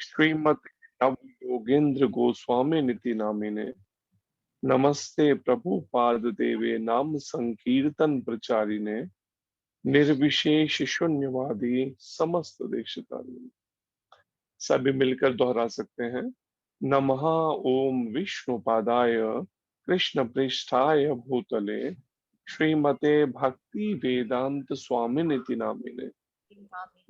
श्रीमते नव योगेंद्र गोस्वामी नीति नामिने नमस्ते प्रभुपाद देवे नाम संकीर्तन प्रचारिणे निर्विशेष शून्यवादी समस्त देशतारिणे। सभी मिलकर दोहरा सकते हैं। नमः ओम विष्णुपादाय कृष्ण पृष्ठाय भूतले श्रीमते भक्ति वेदांत स्वामिनिति नामिने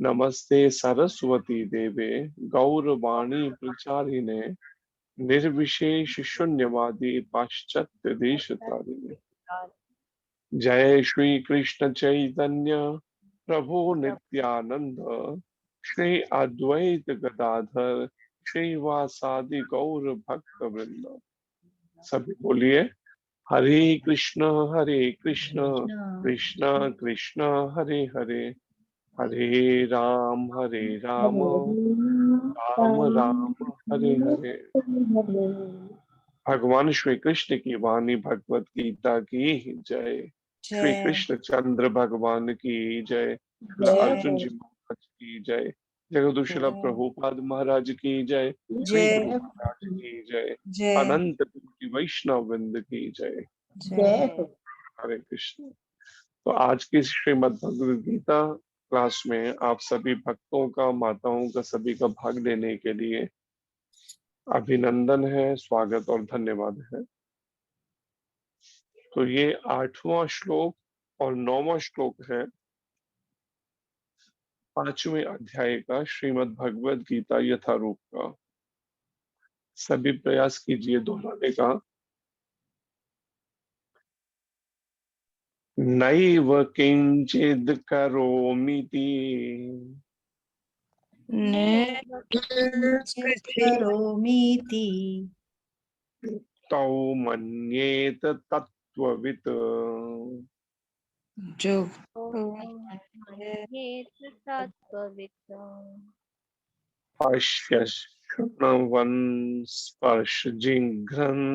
नमस्ते सरस्वती देवे गौरवाणी प्रचारिणे निर्विशेष शून्यवादी पाश्चात्य देश तारिणे। जय श्री कृष्ण चैतन्य प्रभु नित्यानंद श्री अद्वैत गदाधर श्रीवासादि गौर भक्त वृंद। सभी बोलिए हरे कृष्ण कृष्ण कृष्ण हरे हरे, हरे राम राम राम हरे हरे। भगवान श्री कृष्ण की वाणी भगवत गीता की जय। श्री कृष्ण चंद्र भगवान की जय। अर्जुन जी महाराज की जय। जगदुशला प्रभुपाद महाराज की जय। श्री गुरु महाराज की जय। अनंत कोटि वैष्णव वृंद की जय। हरे कृष्ण। तो आज की श्रीमद् भगवद गीता क्लास में आप सभी भक्तों का, माताओं का, सभी का भाग लेने के लिए अभिनंदन है, स्वागत और धन्यवाद है। तो ये 8वां श्लोक और 9वां श्लोक है 5वें अध्याय का श्रीमद् भगवद गीता यथारूप का। सभी प्रयास कीजिए दोहराने का। नैव किंचिद करोमीति करोमीति तौ मन्येत तत्त्ववित्। जो पश्य शृण्वन् स्पर्शजिघ्रन्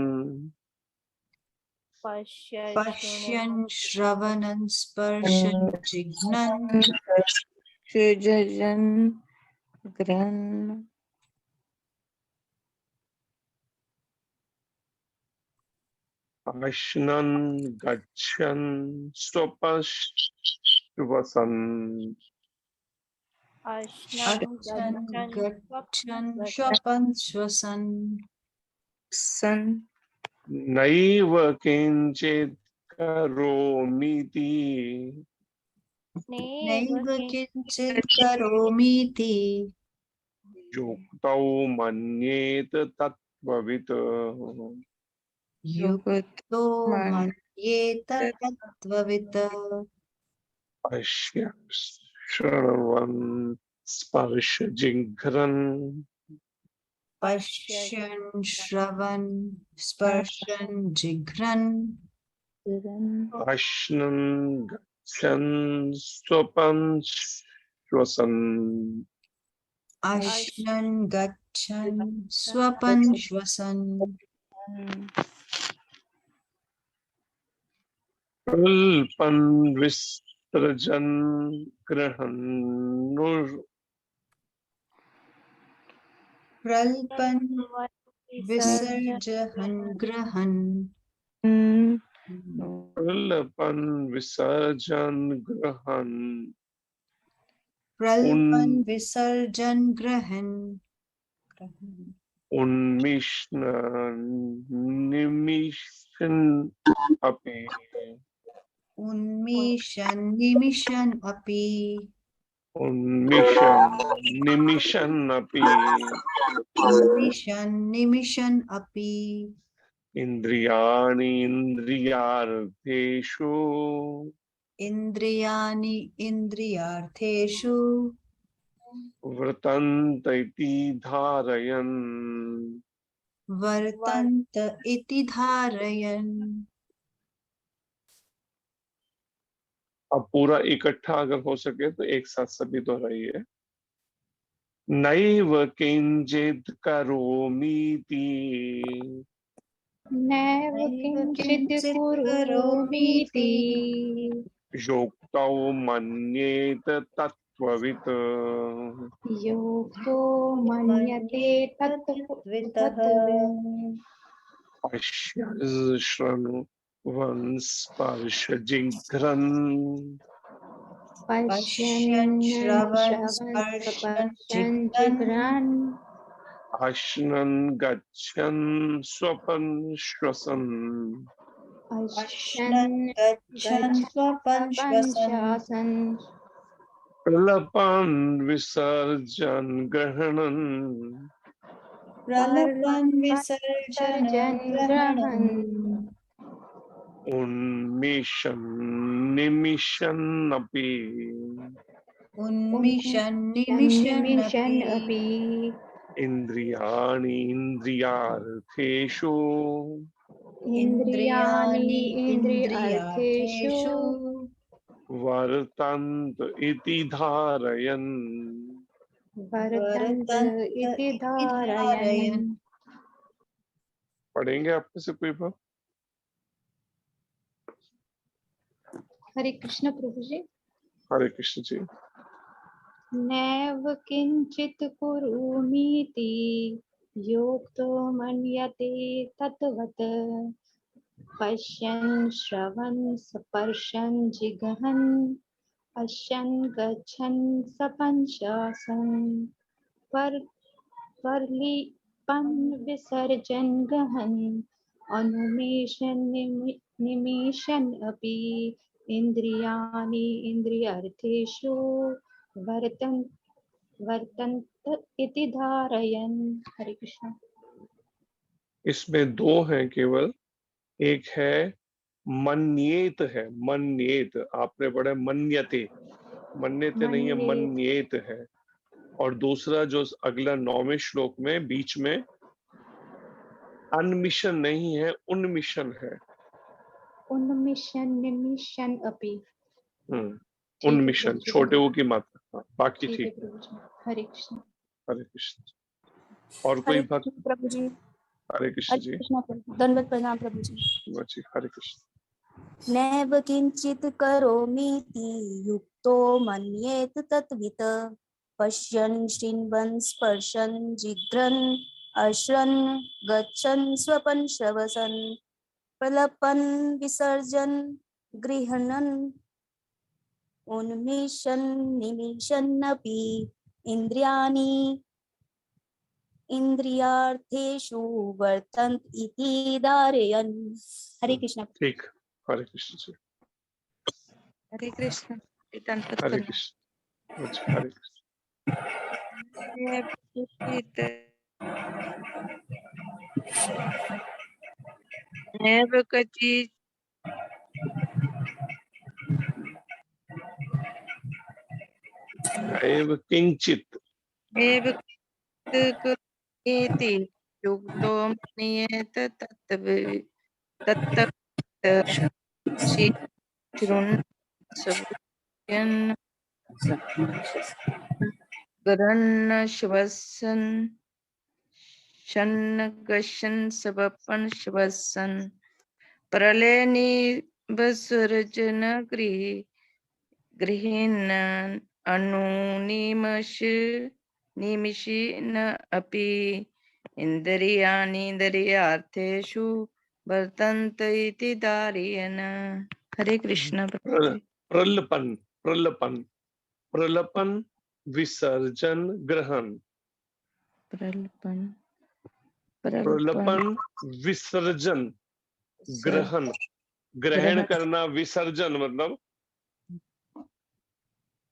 पश्यन् श्रवणन् स्पर्शन् जिघ्नन् सृजन् ग्रहन् अश्नन् गच्छन् स्वपश्वसन् अक्षन् गच्छन् श्वपन् श्वसन् सन् नैव किञ्चित् करोमीति नैव किञ्चित् करोमीति युक्तौ मन्येत तत्त्ववित्। युक्तो मन्येत तत्त्ववित्। पश्य शृण्वन् स्पर्शजिघ्रन् पश्यन् श्रवन् स्पर्शन् जिघ्रन् अश्नन् गच्छन् स्वपन् श्वसन्। अश्नन् गच्छन् स्वपन् श्वसन् कल्पन् विसृजन् गृहन् प्रल्पन् विसर्जहन् गृहन् प्रलपन् विसर्जन् गृहन् प्रल्पन् विसर्जन् गृहन् उन्मिष्ण निमिषन् अपि उन्मिषन् निमिषन् अपि उन्मिषन् निमिषन् अपि उन्मिषन् निमिषन् अपि इन्द्रियाणि इन्द्रियार्थेषु इन्द्रियाणि इन्द्रियार्थेषु वर्तन्त इति धारयन्। वर्तन्त इति धारयन्। अब पूरा इकट्ठा अगर हो सके तो एक साथ सभी दोहराइए। नैव किंचित् करोमीति नैव किञ्चित् करोमीति योक्तौ मन्येत तत्त्ववित्। त्ववित् योक्तो मन्यते तत्त्वतः पश्य शृण्वन् स्पर्शजिघ्रन् पश्यन् श्रवन् स्पर्शन् जिघ्रन् जिघ्रान् अश्नन् गच्छन् स्वपन् श्वसन् अश्नन् गच्छन् स्वपन् श्वसन् शासन् प्रलपन् विसर्जन् गृह्णन् प्रलपन् विसर्जनं ग्रहणन् उन्मिषन् निमिषन्नपि उन्मिषन् निमिषन् अपि इन्द्रियाणि इन्द्रियार्थेषु इन्द्रियाणि इन्द्रियार्थेषु इन्द्रियार्थेषु वर्तन्त इति धारयन् वर्तन्त इति धारयन्। पढ़ेंगे आप में से कोई बात? हरे कृष्ण प्रभु जी। हरे कृष्ण जी। नैव किंचित कुरुमीति योक्तो मन्यते तत्वत् पश्यन् श्रवन् स्पर्शन् जिघ्रन् अश्यन् गच्छन् सपन् शासन् प्रलिपन् विसर्जन् गहन् अनुमेषन् निमेषन् अपि इन्द्रियाणि इन्द्रियार्थेषु वर्तन्त इति धारयन्। हरे कृष्ण। इसमें दो हैं केवल, एक है मन्येत है, मन्येत आपने पढ़ा मन्यते, मन्यते नहीं है, मन्येत है। और दूसरा जो अगला 9वें श्लोक में बीच में अनमिशन नहीं है, उन्मिशन है। उन्मिषन् निमिषन् अपि। उन्मिशन छोटे ओ की मात्रा। हाँ, बाकी ठीक है। हरे कृष्ण। हरे कृष्ण। और कोई भक्त? प्रभु जी। हरे कृष्ण जी। दंडवत प्रणाम प्रभु जी। जी हरे कृष्ण। नैव किंचित करोमीति युक्तो मन्येत तत्वित् पश्यन् शृण्वन् स्पर्शन् जिघ्रन् अश्रन् गच्छन् स्वपन् श्वसन् प्रलपन् विसर्जन् गृह्णन् उन्मिषन् निमिषन्नपि इन्द्रियाणि इन्द्रियार्थेषु वर्तन्त इति धारयन्। हरे कृष्ण। ठीक, हरे कृष्ण जी। हरे कृष्ण। हरे कृष्ण। हरे कृष्ण। नैव क्वचित् एव किंचित एव कुर्वन्ति युक्तो मन्येत तत्तत् शृण्वन् गरन् श्वसन् शन्नगशन् स्वपन् श्वसन् प्रलयनि विसर्जन गृहीन् निमिषेन अपि इन्द्रियाणि इन्द्रियार्थेषु वर्तन्त इति धारयन्। हरे कृष्ण। प्रलपन प्रलपन प्रलपन विसर्जन ग्रहण। प्रलपन विसर्जन ग्रहण। ग्रहण करना, विसर्जन मतलब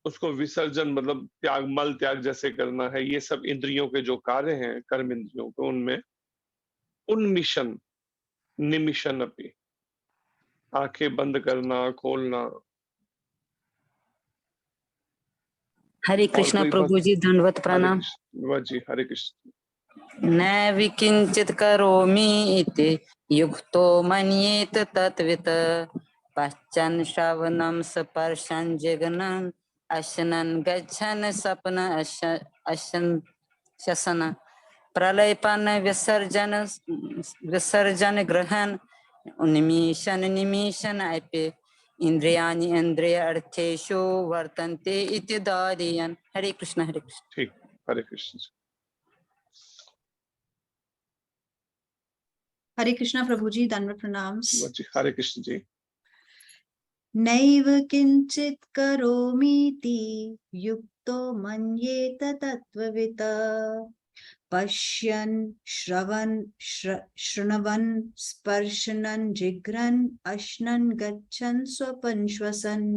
उसको विसर्जन मतलब त्याग, मल त्याग जैसे करना है। ये सब इंद्रियों के जो कार्य हैं, कर्म इंद्रियों के, उनमें उन्मिशन निमिशन अपनी, आंखें बंद करना, खोलना। हरे कृष्ण प्रभु जी, दंडवत प्रणाम। जी हरे कृष्ण। न विकिंचित करोमि इति युक्तो मन्येत तत्वित् पश्चन् श्रवणं स्पर्शन् जिघ्रन् अश्नन् गच्छन् सपन अश्यन् शसन प्रलयपन विसर्जन ग्रहण उन्मीषण निमीषण अपि इंद्रियाणि इंद्रियार्थेषु वर्तन्ते इति धारयन्। हरे कृष्ण हरे कृष्ण। ठीक, हरे कृष्ण जी। हरे कृष्णा प्रभु जी, दंडवत प्रणाम। जी हरे कृष्ण जी। नैव किंचित करोमीति युक्तो मन्येत तत्त्ववित् पश्यन् शृण्वन् स्पर्शन् जिघ्रन् अश्नन् गच्छन् स्वपन् श्वसन्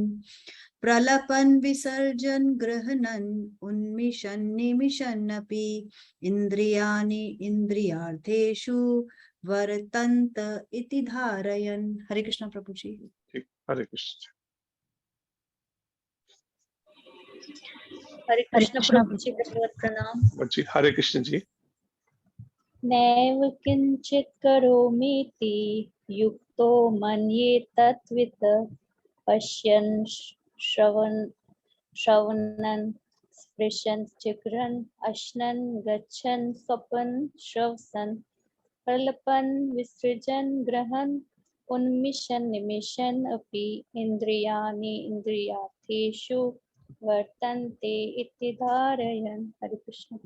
प्रलपन् विसर्जन् गृह्णन् उन्मिषन् निमिषन्नपि इन्द्रियाणि इन्द्रियार्थेषु वर्तन्त इति धारयन्। हरे कृष्ण प्रभु जी। ठीक, हरे कृष्ण जी। हरे कृष्ण प्रभु जी, दंडवत प्रणाम। जी हरे कृष्ण जी। नैव किंचित करोमीति युक्तो मन्येत तत्त्वित् पश्यन् श्रवणन् स्पृशन् जिघ्रन् अश्नन् गच्छन् स्वपन् श्वसन् प्रलपन् विसृजन् गृह्णन् उन्मिषन् निमिषन् अपि इन्द्रियाणि इन्द्रियार्थेषु वर्तन्ते इति धारयन्। हरे कृष्ण।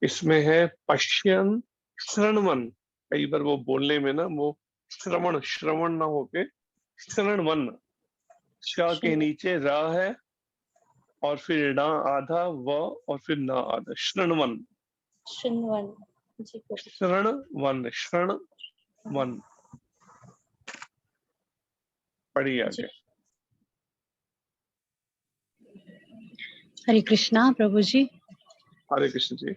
इसमें है पश्यन श्रवण। कई बार वो बोलने में ना वो श्रवण ना होके श्रवण, श के नीचे र है और फिर ना आधा व और फिर ना आधा, श्रवण श्रवण। पढ़िए आगे। हरे कृष्णा प्रभु जी। हरे कृष्ण जी।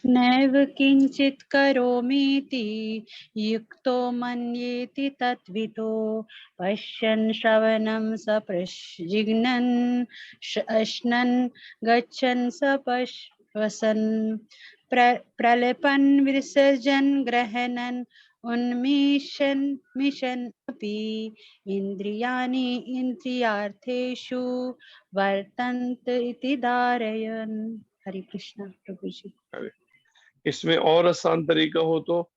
नैव किंचित करोमीति युक्तो मन्येति तत्वितो पश्यन् श्रवणं सपश्जिघ्नन् अश्नन् गच्छन् सपश्वसन् प्रलपन् विसर्जन् गृह्णन् उन्मिषन् मिषन् अपि इन्द्रियाणि इन्द्रियार्थेषु वर्तन्त इति धारयन्। हरे कृष्णा प्रभु जी। इसमें और आसान तरीका हो तो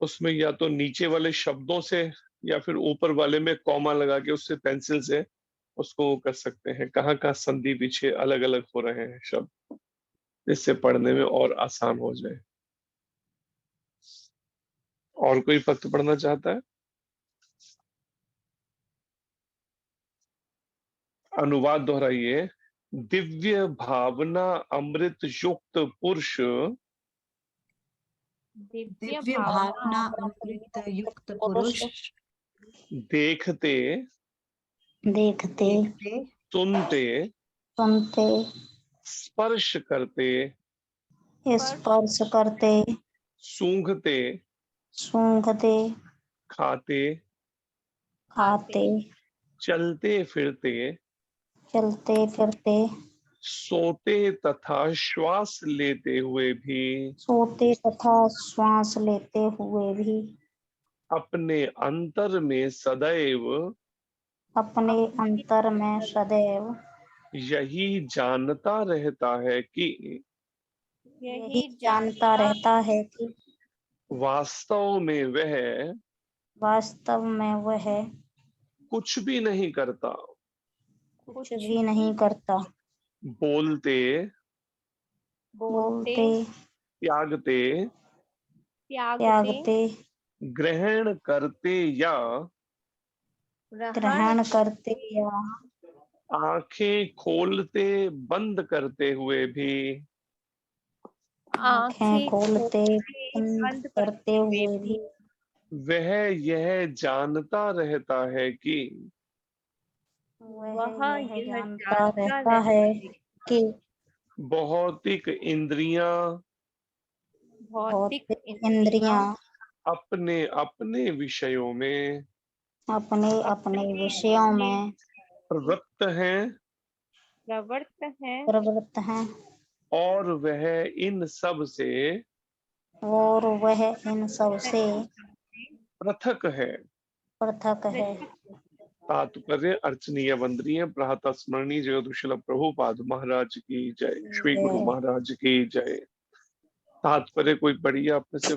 उसमें या तो नीचे वाले शब्दों से या फिर ऊपर वाले में कॉमा लगा के उससे पेंसिल से उसको कर सकते हैं, कहाँ कहाँ संधि पीछे अलग अलग हो रहे हैं शब्द, जिससे पढ़ने में और आसान हो जाए। और कोई भक्त पढ़ना चाहता है? अनुवाद दोहराइए। दिव्य भावना अमृत युक्त पुरुष दिव्य भावना अमृत युक्त पुरुष देखते देखते सुनते सुनते स्पर्श करते स्पर्श करते सूंघते सूंघते खाते खाते चलते फिरते चलते फिरते सोते तथा श्वास लेते हुए भी सोते तथा श्वास लेते हुए भी अपने अंतर में सदैव अपने अंतर में सदैव यही जानता रहता है कि यही जानता रहता है कि वास्तव में वह कुछ भी नहीं करता, कुछ भी नहीं करता, बोलते त्यागते ग्रहण करते या आंखें खोलते बंद करते हुए भी आंखें खोलते बंद करते हुए भी वह यह जानता रहता है कि वह यह जानता रहता है कि भौतिक इंद्रियां अपने अपने विषयों में प्रवृत्त हैं और वह इन सब से पृथक है। तात्पर्य अर्चनीय वंदनीय प्रातः स्मरणीय जगदुशील प्रभुपाद महाराज की जय, श्री गुरु महाराज की जय। तात्पर्य कोई पढ़िए आपने से?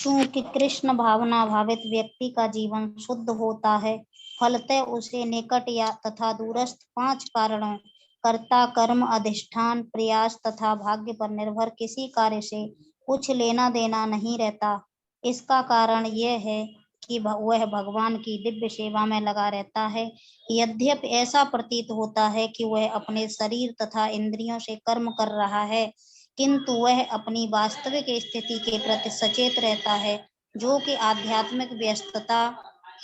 क्योंकि कृष्ण भावना भावित व्यक्ति का जीवन शुद्ध होता है, फलतः उसे निकट या तथा दूरस्थ 5 कारणों कर्ता, कर्म, अधिष्ठान, प्रयास तथा भाग्य पर निर्भर किसी कार्य से कुछ लेना देना नहीं रहता। इसका कारण यह है कि वह भगवान की दिव्य सेवा में लगा रहता है। यद्यपि ऐसा प्रतीत होता है कि वह अपने शरीर तथा इंद्रियों से कर्म कर रहा है, किंतु वह अपनी वास्तविक स्थिति के प्रति सचेत रहता है, जो कि आध्यात्मिक व्यस्तता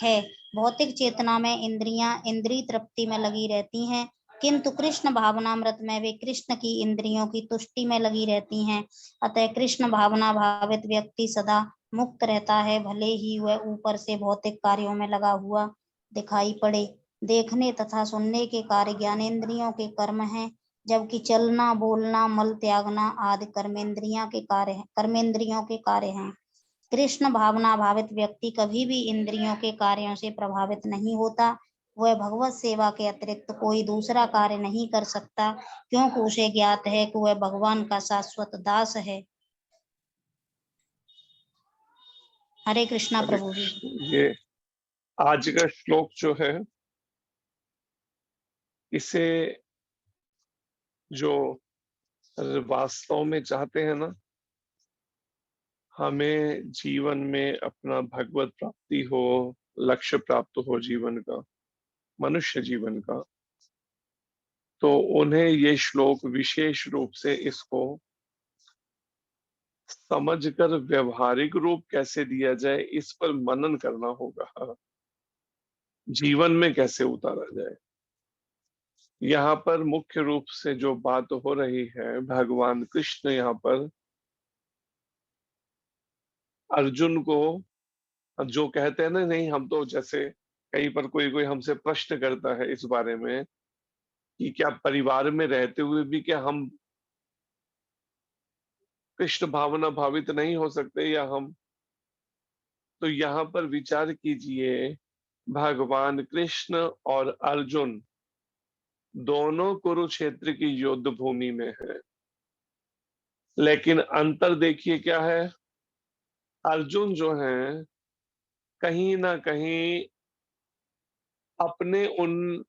है। भौतिक चेतना में इंद्रियां इंद्रिय तृप्ति में लगी रहती हैं, किंतु कृष्ण भावनामृत में वे कृष्ण की इंद्रियों की तुष्टि में लगी रहती हैं। अतः कृष्ण भावना भावित व्यक्ति सदा मुक्त रहता है, भले ही वह ऊपर से भौतिक कार्यों में लगा हुआ दिखाई पड़े। देखने तथा सुनने के कार्य ज्ञानेंद्रियों के कर्म हैं, जबकि चलना, बोलना, मल त्यागना आदि कर्मेंद्रियों के कार्य हैं। कृष्ण भावना भावित व्यक्ति कभी भी इंद्रियों के कार्यों से प्रभावित नहीं होता। वह भगवत सेवा के अतिरिक्त कोई दूसरा कार्य नहीं कर सकता, क्योंकि उसे ज्ञात है कि वह भगवान का शाश्वत दास है। हरे कृष्णा हरे प्रभु जी। कृष्ण। ये आज का श्लोक जो है, इसे जो वास्तव में चाहते हैं ना, हमें जीवन में अपना भगवत प्राप्ति हो, लक्ष्य प्राप्त हो जीवन का, मनुष्य जीवन का, तो उन्हें ये श्लोक विशेष रूप से इसको समझकर व्यवहारिक रूप कैसे दिया जाए, इस पर मनन करना होगा, जीवन में कैसे उतारा जाए। यहाँ पर मुख्य रूप से जो बात हो रही है, भगवान कृष्ण यहाँ पर अर्जुन को जो कहते हैं ना, नहीं हम तो, जैसे कहीं पर कोई कोई हमसे प्रश्न करता है इस बारे में कि क्या परिवार में रहते हुए भी क्या हम कृष्ण भावना भावित नहीं हो सकते, या हम, तो यहाँ पर विचार कीजिए, भगवान कृष्ण और अर्जुन दोनों कुरुक्षेत्र की युद्ध भूमि में है, लेकिन अंतर देखिए क्या है। अर्जुन जो है कहीं ना कहीं अपने उन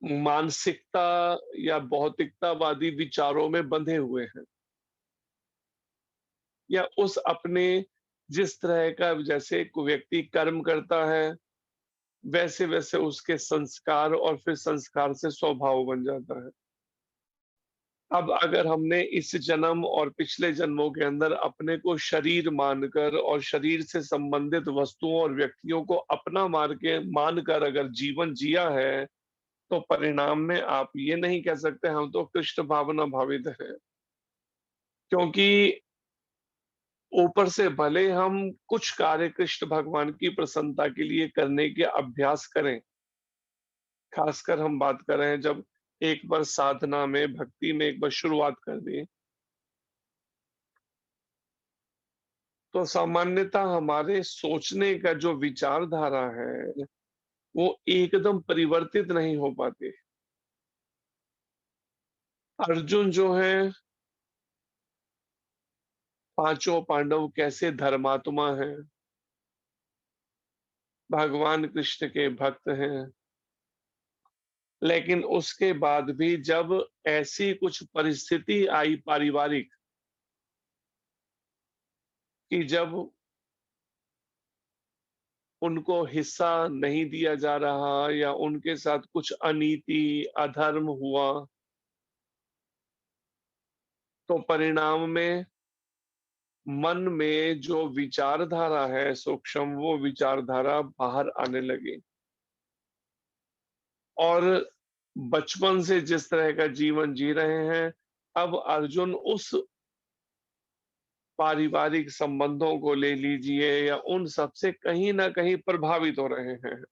मानसिकता या भौतिकतावादी विचारों में बंधे हुए हैं, या उस अपने जिस तरह का, जैसे कोई व्यक्ति कर्म करता है वैसे वैसे उसके संस्कार और फिर संस्कार से स्वभाव बन जाता है। अब अगर हमने इस जन्म और पिछले जन्मों के अंदर अपने को शरीर मानकर और शरीर से संबंधित वस्तुओं और व्यक्तियों को अपना मानकर अगर जीवन जिया है, तो परिणाम में आप ये नहीं कह सकते हम तो कृष्ण भावना भावित हैं, क्योंकि ऊपर से भले हम कुछ कार्य कृष्ण भगवान की प्रसन्नता के लिए करने के अभ्यास करें, खासकर हम बात कर रहे हैं जब एक बार साधना में, भक्ति में एक बार शुरुआत कर दी, तो सामान्यतः हमारे सोचने का जो विचारधारा है वो एकदम परिवर्तित नहीं हो पाती। अर्जुन जो है, पांचों पांडव कैसे धर्मात्मा हैं, भगवान कृष्ण के भक्त हैं, लेकिन उसके बाद भी जब ऐसी कुछ परिस्थिति आई पारिवारिक कि जब उनको हिस्सा नहीं दिया जा रहा या उनके साथ कुछ अनीति, अधर्म हुआ, तो परिणाम में मन में जो विचारधारा है सूक्ष्म, वो विचारधारा बाहर आने लगी, और बचपन से जिस तरह का जीवन जी रहे हैं, अब अर्जुन उस पारिवारिक संबंधों को ले लीजिए या उन सब से कहीं ना कहीं प्रभावित हो रहे हैं।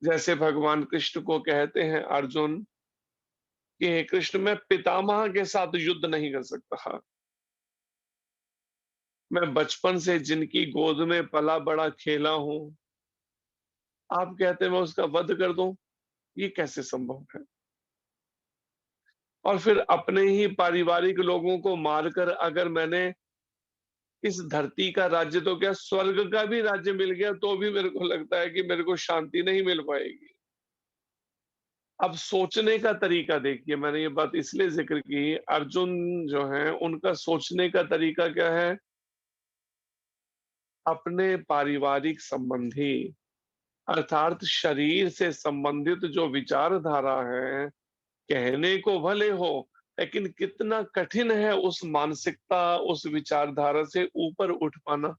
जैसे भगवान कृष्ण को कहते हैं अर्जुन कि हे कृष्ण, मैं पितामह के साथ युद्ध नहीं कर सकता, मैं बचपन से जिनकी गोद में पला बड़ा खेला हूं, आप कहते हैं मैं उसका वध कर दूं, ये कैसे संभव है। और फिर अपने ही पारिवारिक लोगों को मारकर अगर मैंने इस धरती का राज्य तो क्या, स्वर्ग का भी राज्य मिल गया तो भी मेरे को लगता है कि मेरे को शांति नहीं मिल पाएगी। अब सोचने का तरीका देखिए, मैंने ये बात इसलिए जिक्र की, अर्जुन जो है उनका सोचने का तरीका क्या है, अपने पारिवारिक संबंधी अर्थात शरीर से संबंधित जो विचारधारा है, कहने को भले हो लेकिन कितना कठिन है उस मानसिकता, उस विचारधारा से ऊपर उठ पाना,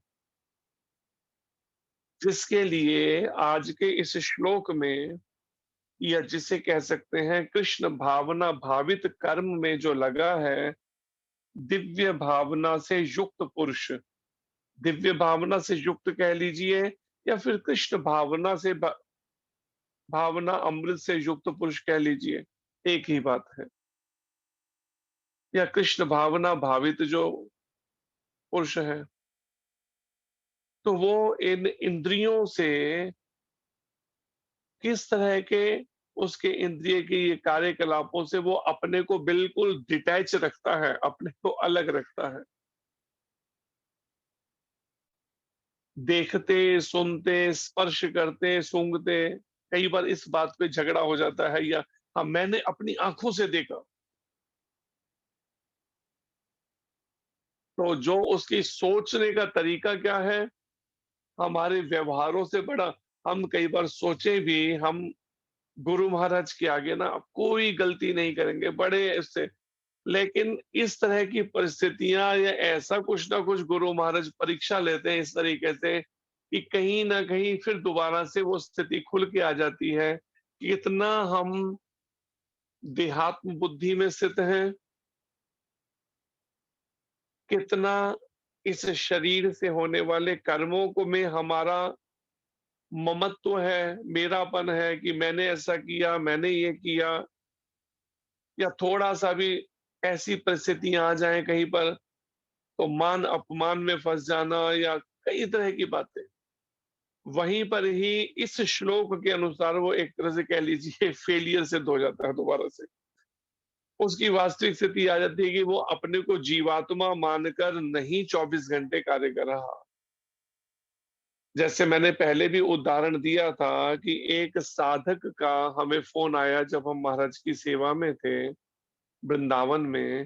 जिसके लिए आज के इस श्लोक में, या जिसे कह सकते हैं कृष्ण भावना भावित कर्म में जो लगा है, दिव्य भावना से युक्त पुरुष, दिव्य भावना से युक्त कह लीजिए, या फिर कृष्ण भावना से भावना अमृत से युक्त पुरुष कह लीजिए, एक ही बात है। या कृष्ण भावना भावित जो पुरुष है, तो वो इन इंद्रियों से किस तरह के, उसके इंद्रिय के ये कार्यकलापों से वो अपने को बिल्कुल डिटैच रखता है, अपने को अलग रखता है। देखते, सुनते, स्पर्श करते, सूंघते, कई बार इस बात पे झगड़ा हो जाता है, या हाँ मैंने अपनी आंखों से देखा, तो जो उसकी सोचने का तरीका क्या है, हमारे व्यवहारों से बड़ा, हम कई बार सोचे भी, हम गुरु महाराज के आगे ना कोई गलती नहीं करेंगे, बड़े इससे, लेकिन इस तरह की परिस्थितियां या ऐसा कुछ ना कुछ गुरु महाराज परीक्षा लेते हैं इस तरीके से कि कहीं ना कहीं फिर दोबारा से वो स्थिति खुल के आ जाती है कि इतना हम देहात्म बुद्धि में स्थित हैं, कितना इस शरीर से होने वाले कर्मों को में हमारा ममत्व है, मेरापन है कि मैंने ऐसा किया, मैंने ये किया, या थोड़ा सा भी ऐसी परिस्थितियां आ जाएं कहीं पर तो मान अपमान में फंस जाना, या कई तरह की बातें। वहीं पर ही इस श्लोक के अनुसार वो एक तरह से कह लीजिए फेलियर सिद्ध हो जाता है दोबारा से। उसकी वास्तविक स्थिति आ जाती है कि वो अपने को जीवात्मा मानकर नहीं 24 घंटे कार्य कर रहा। जैसे मैंने पहले भी उदाहरण दिया था कि एक साधक का हमें फोन आया जब हम महाराज की सेवा में थे वृंदावन में,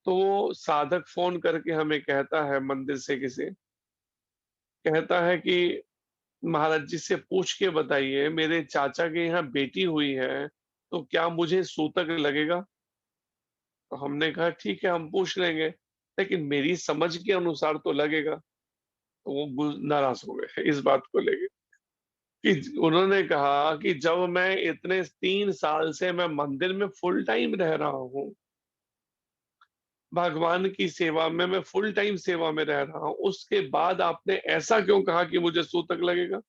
तो वो साधक फोन करके हमें कहता है, मंदिर से किसी कहता है कि महाराज जी से पूछ के बताइए, मेरे चाचा के यहाँ बेटी हुई है तो क्या मुझे सूतक लगेगा। तो हमने कहा ठीक है हम पूछ लेंगे, लेकिन मेरी समझ के अनुसार तो लगेगा। तो वो नाराज हो गए इस बात को लेके कि उन्होंने कहा कि जब मैं इतने 3 साल से मैं मंदिर में फुल टाइम रह रहा हूँ, भगवान की सेवा में मैं फुल टाइम सेवा में रह रहा हूं, उसके बाद आपने ऐसा क्यों कहा कि मुझे सूतक लगेगा।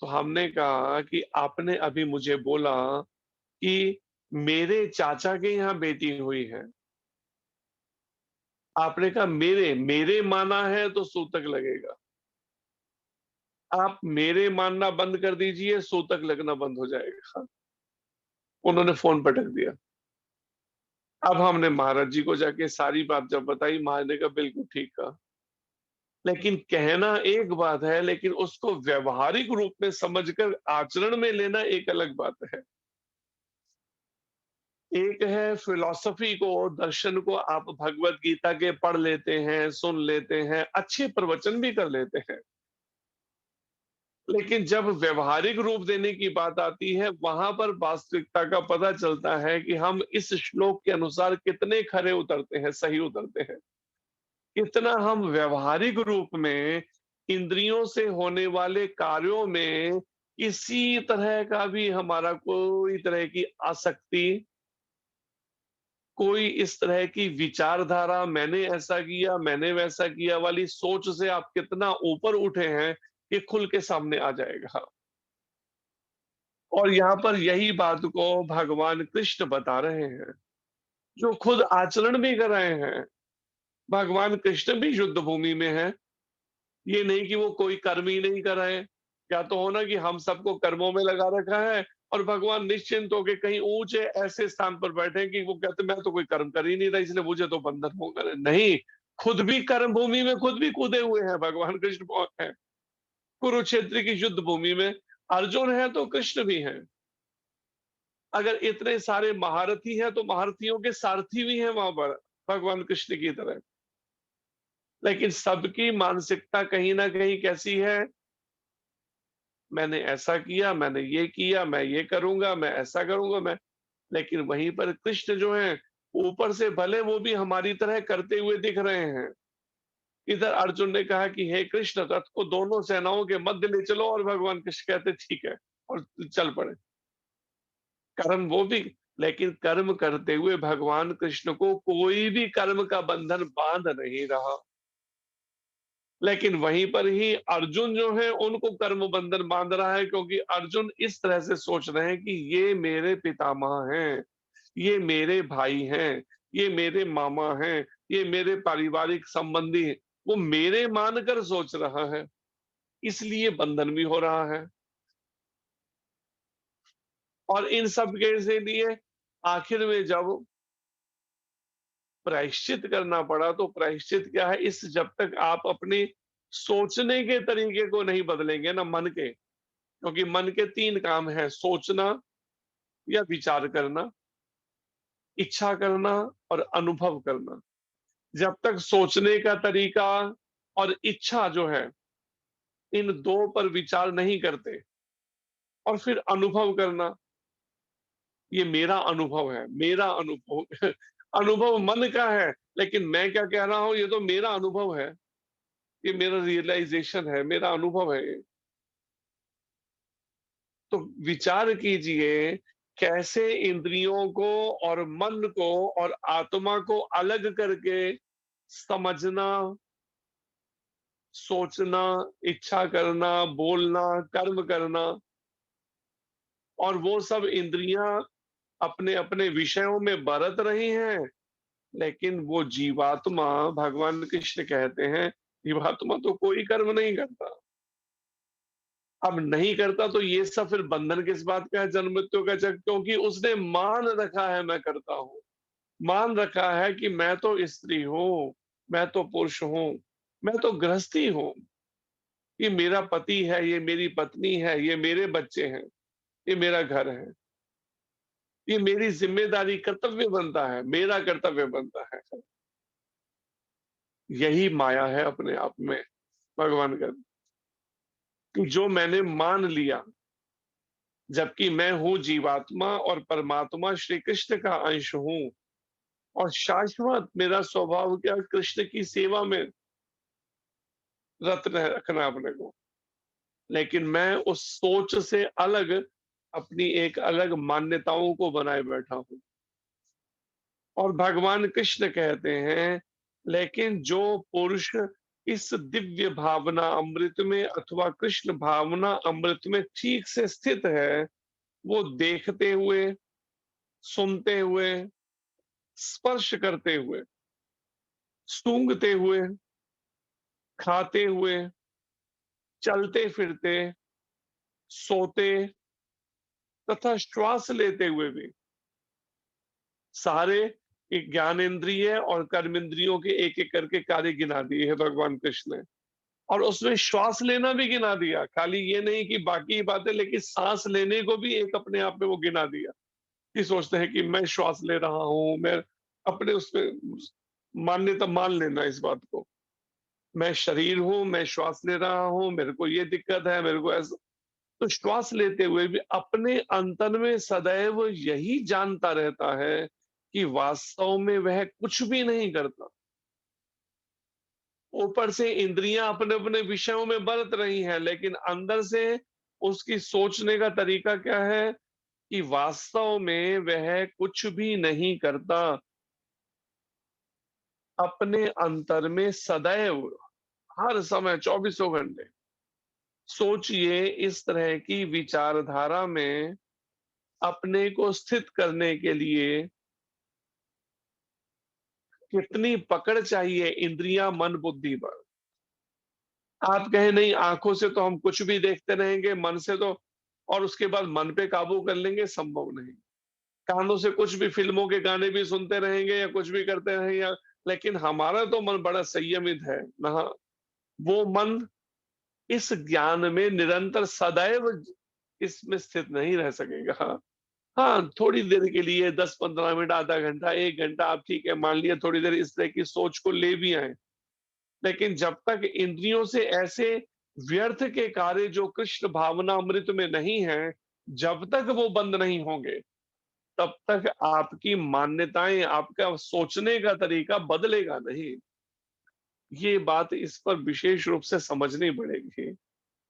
तो हमने कहा कि आपने अभी मुझे बोला कि मेरे चाचा के यहाँ बेटी हुई है, आपने कहा मेरे मेरे माना है तो सूतक लगेगा। आप मेरे मानना बंद कर दीजिए, सूतक लगना बंद हो जाएगा। उन्होंने फोन पटक दिया। अब हमने महाराज जी को जाके सारी बात जब बताई, महाराज ने कहा बिल्कुल ठीक कहा, लेकिन कहना एक बात है, लेकिन उसको व्यवहारिक रूप में समझकर आचरण में लेना एक अलग बात है। एक है फिलॉसफी को, दर्शन को आप भगवत गीता के पढ़ लेते हैं, सुन लेते हैं, अच्छे प्रवचन भी कर लेते हैं, लेकिन जब व्यवहारिक रूप देने की बात आती है, वहां पर वास्तविकता का पता चलता है कि हम इस श्लोक के अनुसार कितने खरे उतरते हैं, सही उतरते हैं, कितना हम व्यवहारिक रूप में इंद्रियों से होने वाले कार्यों में किसी तरह का भी हमारा कोई तरह की आसक्ति, कोई इस तरह की विचारधारा, मैंने ऐसा किया मैंने वैसा किया वाली सोच से आप कितना ऊपर उठे हैं, ये खुल के सामने आ जाएगा। और यहाँ पर यही बात को भगवान कृष्ण बता रहे हैं, जो खुद आचरण भी कर रहे हैं। भगवान कृष्ण भी युद्ध भूमि में है, ये नहीं कि वो कोई कर्म ही नहीं कर रहे हैं। क्या तो होना कि हम सबको कर्मों में लगा रखा है और भगवान निश्चिंत होकर कहीं ऊंचे ऐसे स्थान पर बैठे कि वो कहते मैं तो कोई कर्म कर ही नहीं रहा, इसलिए मुझे तो बंधन होगा नहीं। खुद भी कर्म भूमि में खुद भी कूदे हुए हैं, भगवान कृष्ण पहुंच है। कुरुक्षेत्र की युद्ध भूमि में अर्जुन है तो कृष्ण भी हैं। अगर इतने सारे महारथी हैं तो महारथियों के सारथी भी हैं वहां पर, भगवान कृष्ण की तरह। लेकिन सबकी मानसिकता कहीं ना कहीं कैसी है? मैंने ऐसा किया, मैंने ये किया, मैं ये करूंगा, मैं ऐसा करूंगा, मैं। लेकिन वहीं पर कृष्ण जो है, ऊपर से भले वो भी हमारी तरह करते हुए दिख रहे हैं। इधर अर्जुन ने कहा कि हे कृष्ण, रथ को दोनों सेनाओं के मध्य ले चलो, और भगवान कृष्ण कहते ठीक है, और चल पड़े। कर्म वो भी, लेकिन कर्म करते हुए भगवान कृष्ण को कोई भी कर्म का बंधन बांध नहीं रहा। लेकिन वहीं पर ही अर्जुन जो है उनको कर्म बंधन बांध रहा है, क्योंकि अर्जुन इस तरह से सोच रहे हैं कि ये मेरे पितामह हैं, ये मेरे भाई हैं, ये मेरे मामा हैं, ये मेरे पारिवारिक संबंधी हैं। वो मेरे मानकर सोच रहा है, इसलिए बंधन भी हो रहा है। और इन सब के लिए आखिर में जब प्रायश्चित करना पड़ा, तो प्रायश्चित क्या है? इस जब तक आप अपने सोचने के तरीके को नहीं बदलेंगे ना, मन के, क्योंकि मन के 3 काम है: सोचना या विचार करना, इच्छा करना और अनुभव करना। जब तक सोचने का तरीका और इच्छा जो है, इन 2 पर विचार नहीं करते, और फिर अनुभव करना, ये मेरा अनुभव है, मेरा अनुभव अनुभव मन का है, लेकिन मैं क्या कह रहा हूं, ये तो मेरा अनुभव है, ये मेरा रियलाइजेशन है, मेरा अनुभव है ये। तो विचार कीजिए, कैसे इंद्रियों को और मन को और आत्मा को अलग करके समझना, सोचना, इच्छा करना, बोलना, कर्म करना, और वो सब इंद्रियां अपने अपने विषयों में बरत रही हैं। लेकिन वो जीवात्मा, भगवान कृष्ण कहते हैं, जीवात्मा तो कोई कर्म नहीं करता। अब नहीं करता तो ये सब फिर बंधन किस बात का है, जन्म मृत्यु का चक्र? क्योंकि उसने मान रखा है मैं करता हूं, मान रखा है कि मैं तो स्त्री हूं, मैं तो पुरुष हूं, मैं तो गृहस्थी हूं, ये मेरा पति है, ये मेरी पत्नी है, ये मेरे बच्चे हैं, ये मेरा घर है, ये मेरी जिम्मेदारी, कर्तव्य बनता है, मेरा कर्तव्य बनता है। यही माया है अपने आप में, भगवान का, कि जो मैंने मान लिया, जबकि मैं हूं जीवात्मा और परमात्मा श्री कृष्ण का अंश हूं, और शाश्वत मेरा स्वभाव क्या, कृष्ण की सेवा में रत रखना अपने को। लेकिन मैं उस सोच से अलग अपनी एक अलग मान्यताओं को बनाए बैठा हूं। और भगवान कृष्ण कहते हैं, लेकिन जो पुरुष इस दिव्य भावना अमृत में अथवा कृष्ण भावना अमृत में ठीक से स्थित है, वो देखते हुए, सुनते हुए, स्पर्श करते हुए, सूंघते हुए, खाते हुए, चलते फिरते, सोते तथा श्वास लेते हुए भी सारे एक ज्ञानेंद्रिय और कर्मेंद्रियों के एक एक करके कार्य गिना दिए है भगवान कृष्ण ने। और उसमें श्वास लेना भी गिना दिया, खाली ये नहीं कि बाकी बातें, लेकिन सांस लेने को भी एक अपने आप में वो गिना दिया। कि सोचते हैं कि मैं श्वास ले रहा हूं, मैं अपने उसमें मान्यता मान लेना इस बात को, मैं शरीर हूं, मैं श्वास ले रहा हूं, मेरे को ये दिक्कत है, मेरे को ऐसा। तो श्वास लेते हुए भी अपने अंतन में सदैव यही जानता रहता है कि वास्तव में वह कुछ भी नहीं करता। ऊपर से इंद्रियां अपने अपने विषयों में बरत रही हैं, लेकिन अंदर से उसकी सोचने का तरीका क्या है कि वास्तव में वह कुछ भी नहीं करता। अपने अंतर में सदैव, हर समय, 24 घंटे सोचिए, इस तरह की विचारधारा में अपने को स्थित करने के लिए कितनी पकड़ चाहिए इंद्रियां, मन, बुद्धि पर। आप कहें नहीं, आंखों से तो हम कुछ भी देखते रहेंगे, मन से तो, और उसके बाद मन पे काबू कर लेंगे, संभव नहीं। कानों से कुछ भी, फिल्मों के गाने भी सुनते रहेंगे या कुछ भी करते रहेंगे, या लेकिन हमारा तो मन बड़ा संयमित है ना, वो मन इस ज्ञान में निरंतर सदैव इसमें स्थित नहीं रह सकेगा। हाँ, थोड़ी देर के लिए 10-15 मिनट, आधा घंटा, 1 घंटा आप ठीक है मान लिया थोड़ी देर इस तरह की सोच को ले भी आए, लेकिन जब तक इंद्रियों से ऐसे व्यर्थ के कार्य जो कृष्ण भावना अमृत में नहीं है, जब तक वो बंद नहीं होंगे, तब तक आपकी मान्यताएं, आपका सोचने का तरीका बदलेगा नहीं। ये बात इस पर विशेष रूप से समझनी पड़ेगी।